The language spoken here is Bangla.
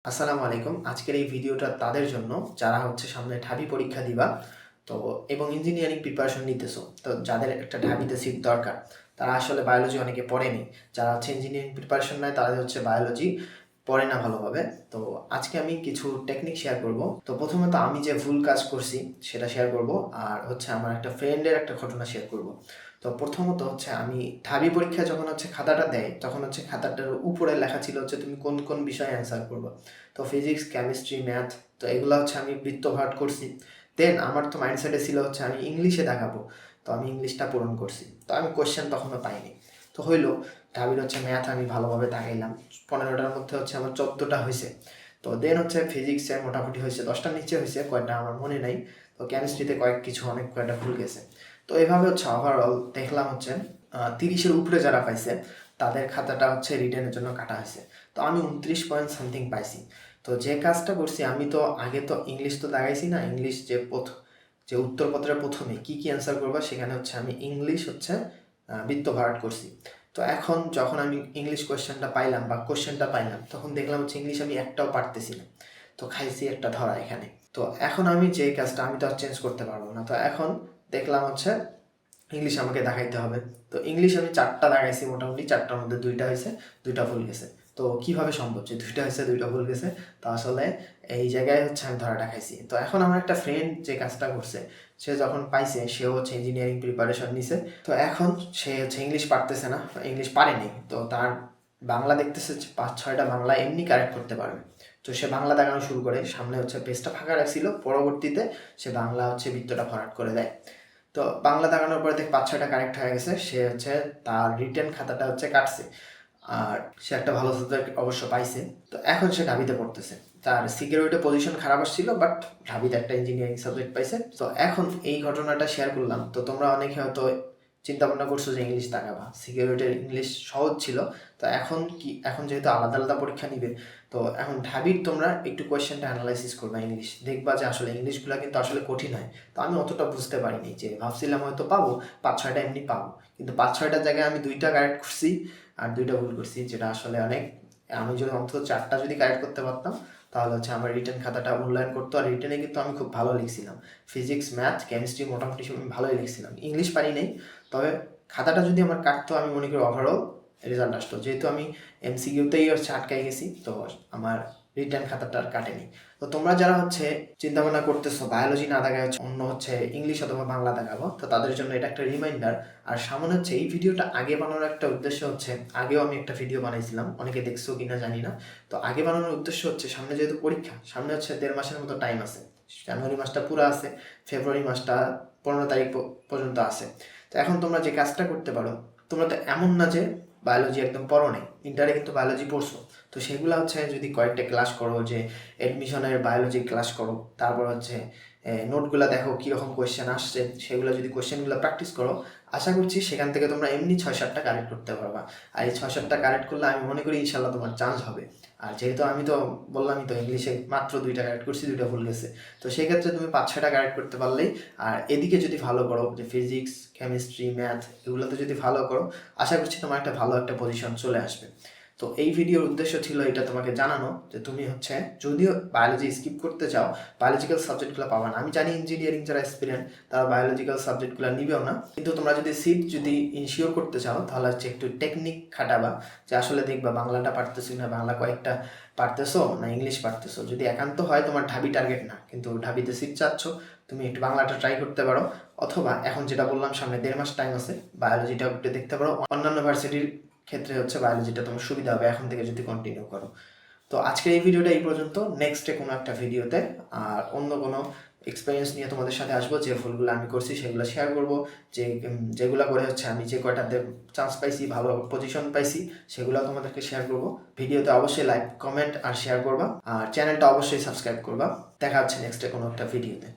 আসসালামু আলাইকুম। আজকের এই ভিডিওটা তাদের জন্য যারা সামনে ঢাবি পরীক্ষা দিবা তো এবং ইঞ্জিনিয়ারিং প্রিপারেশন নিতেছো। তো যাদের একটা ঢাবিতে সিট দরকার, তারা আসলে বায়োলজি অনেকে পড়েনি। যারা ইঞ্জিনিয়ারিং প্রিপারেশন নেয় তারা বায়োলজি পড়ে না ভালোভাবে। তো আজকে আমি কিছু টেকনিক শেয়ার করব। তো প্রথমত আমি যে ভুল কাজ করছি সেটা শেয়ার করব, আর আমার একটা ফ্রেন্ডের একটা ঘটনা শেয়ার করব। তো প্রথমত আমি ঢাবি পরীক্ষায় যখন খাতাটা দেয় তখন খাতাটার উপরে লেখা ছিল তুমি কোন কোন বিষয়ে অ্যান্সার করবো। তো ফিজিক্স, কেমিস্ট্রি, ম্যাথ, তো এগুলো আমি বৃত্তভাট করছি। দেন আমার তো মাইন্ডসেটে ছিল আমি ইংলিশে দেখাবো, তো আমি ইংলিশটা পূরণ করছি। তো আমি কোয়েশ্চেন তখনও পাইনি। তো হইলো ঢাবির ম্যাথ আমি ভালোভাবে দাগাইলাম, 15টার মধ্যে আমার 14টা হয়েছে। তো দেন ফিজিক্সে মোটামুটি হয়েছে 10টার নিচে হয়েছে, কয়টা আমার মনে নাই। তো কেমিস্ট্রিতে অনেক কয়টা ভুল গেছে। তো এভাবে ওভারঅল দেখলাম 30-এর উপরে যারা পাইছে তাদের খাতাটা রিটেনের জন্য কাটা হয়েছে। তো আমি 29 পয়েন্ট সামথিং পাইছি। তো যে কাজটা করছি, আমি তো আগে তো ইংলিশ তো দাগাইছি না। ইংলিশ যে উত্তরপত্রের প্রথমে কি কি অ্যান্সার করবা সেখানে আমি ইংলিশ বৃত্ত ভরাট করছি। তো এখন যখন আমি ইংলিশ কোয়েশ্চেনটা পাইলাম বা কোয়েশ্চেনটা পাইলাম, তখন দেখলাম ইংলিশ আমি একটাও পারতেছি না। তো খাইছি একটা ধরা এখানে। তো এখন আমি যে কাজটা আমি তো আর চেঞ্জ করতে পারবো না। তো এখন দেখলাম ইংলিশ আমাকে দেখাইতে হবে। তো ইংলিশ আমি 4টা দেখাইছি, মোটামুটি 4টার মধ্যে 2টা হয়েছে, 2টা ভুল গেছে। তো কিভাবে সম্ভব যে 2টা হয়েছে 2টা ভুল গেছে? তো আসলে এই জায়গায় আমি ধরাটা খাইছি। তো এখন আমার একটা ফ্রেন্ড যে কাজটা করছে, সে যখন পাইছে সেও ইঞ্জিনিয়ারিং প্রিপারেশন নিছে। তো এখন সে ইংলিশ পারতেছে না, ইংলিশ পারেনি। তো তার বাংলা দেখতেছে 5-6টা বাংলা এমনি কারেক্ট করতে পারবে। তো সে বাংলা দেখানো শুরু করে, সামনে পেজটা ফাঁকা রাখছিল, পরবর্তীতে সে বাংলা বৃত্তটা ভরাট করে দেয়। তো বাংলা দাগানোর পরে 5-6টা কারেক্ট হয়ে গেছে। সে তার রিটেন খাতাটা কাটছে, আর সে একটা ভালো সাবজেক্ট অবশ্য পাইছে। তো এখন সে ঢাবিতে পড়তেছে। তার সিকিউরিটি পজিশন খারাপ আসছিল, বাট ঢাবিতে একটা ইঞ্জিনিয়ারিং সাবজেক্ট পাইছে। তো এখন এই ঘটনাটা শেয়ার করলাম। তো তোমরা অনেকে হয়তো চিন্তা ভাবনা করছো যে ইংলিশ দাগাবা, সিকিউরিটির ইংলিশ সহজ ছিল। তো এখন যেহেতু আলাদা আলাদা পরীক্ষা নিবে, তো এখন ঢাবির তোমরা একটু কোয়েশ্চেনটা অ্যানালাইসিস করবা ইংলিশ, দেখবা যে আসলে ইংলিশগুলো কিন্তু আসলে কঠিন হয়। তো আমি অতটা বুঝতে পারিনি, যে ভাবছিলাম হয়তো পাবো 5-6টা এমনি পাবো, কিন্তু 5-6টার জায়গায় আমি 2টা কারেক্ট করছি আর 2টা ভুল করছি, যেটা আসলে অনেক। আমি যদি অন্তত 4টা যদি কারেক্ট করতে পারতাম, তাহলে আমার রিটেন খাতাটা মূল্যায়ন করতো। আর রিটেনে কিন্তু আমি খুব ভালো লিখছিলাম, ফিজিক্স, ম্যাথ, কেমিস্ট্রি মোটামুটি আমি ভালোই লিখছিলাম। ইংলিশ পারি নাই, তবে খাতাটা যদি আমার কাটতো, আমি মনে করি ওভারঅল রেজাল্ট আসতো। যেহেতু আমি এমসিকিউতেই আটকাই গেছি, তো আমার রিটার্ন খাতাটা আর কাটেনি। তো তোমরা যারা চিন্তা ভাবনা করতেছো বায়োলজি না দেখায় অন্য ইংলিশ অথবা বাংলা দেখাবো, তো তাদের জন্য এটা একটা রিমাইন্ডার। আর সামনে এই ভিডিওটা আগে বানানোর একটা উদ্দেশ্য আগেও আমি একটা ভিডিও বানাইছিলাম, অনেকে দেখছো কিনা জানি না। তো আগে বানানোর উদ্দেশ্য সামনে যেহেতু পরীক্ষা, সামনে 1.5 মাসের মতো টাইম আছে। জানুয়ারি মাসটা পুরো আছে, ফেব্রুয়ারি মাসটা 15 তারিখ পর্যন্ত আছে। তো এখন তোমরা যে কাজটা করতে পারো, তোমরা তো এমন না যে বায়োলজি একদম পড়ো নাই, ইন্টারে কিন্তু বায়োলজি পড়ছো। তো সেগুলো যদি কয়েকটা ক্লাস করো, যে অ্যাডমিশনের বায়োলজি ক্লাস করো, তারপর নোটগুলো দেখো কীরকম কোয়েশ্চেন আসছে, সেগুলো যদি কোয়েশ্চেনগুলো প্র্যাকটিস করো, আশা করছি সেখান থেকে তোমরা এমনি 6-7টা কারেক্ট করতে পারবা। আর এই 6-7টা কারেক্ট করলে আমি মনে করি ইনশাল্লাহ তোমার চান্স হবে। আর যেহেতু আমি তো বললামই তো ইংলিশে মাত্র 2টা কারেক্ট করছি, 2টা ভুল গেছে। তো সেক্ষেত্রে তুমি 5-6টা কারেক্ট করতে পারলেই, আর এদিকে যদি ভালো করো, যে ফিজিক্স, কেমিস্ট্রি, ম্যাথ, এগুলোতে যদি ভালো করো, আশা করছি তোমার একটা ভালো একটা পজিশন চলে আসবে। তো এই ভিডিওর উদ্দেশ্য ছিল এটা তোমাকে জানানো, যে তুমি যদিও বায়োলজি স্কিপ করতে চাও, বায়োলজিক্যাল সাবজেক্টগুলো পাবা না। আমি জানি ইঞ্জিনিয়ারিং যারা এক্সপিরিয়েন্স তারা বায়োলজিক্যাল সাবজেক্টগুলো নিবেও না, কিন্তু তোমরা যদি সিট ইনশিওর করতে চাও, তাহলে একটু টেকনিক খাটাবা, যে আসলে দেখবা বাংলাটা পারতেছো না, বাংলা কয়েকটা পারতেছো না, ইংলিশ পারতেছো। যদি একান্ত হয় তোমার ঢাবি টার্গেট না, কিন্তু ঢাবিতে সিট চাচ্ছ, তুমি একটু বাংলাটা ট্রাই করতে পারো। অথবা এখন যেটা বললাম, সামনে 1.5 মাস টাইম আছে, বায়োলজিটা একটু দেখতে পারো। অন্যান্য ভার্সিটির ক্ষেত্রে বায়োলজিটা তোমার সুবিধা হবে এখন থেকে যদি কন্টিনিউ করো। তো আজকের এই ভিডিওটা এই পর্যন্ত। নেক্সটে কোনো একটা ভিডিওতে আর অন্য কোনো এক্সপিরিয়েন্স নিয়ে তোমাদের সাথে আসবো, যে ভুলগুলো আমি করছি সেগুলো শেয়ার করবো, যেগুলো করে আমি যে কয়টাতে চান্স পাইছি, ভালো পজিশন পাইছি, সেগুলো তোমাদেরকে শেয়ার করবো। ভিডিওতে অবশ্যই লাইক, কমেন্ট আর শেয়ার করবা, আর চ্যানেলটা অবশ্যই সাবস্ক্রাইব করবা। দেখা হচ্ছে নেক্সটে কোনো একটা ভিডিওতে।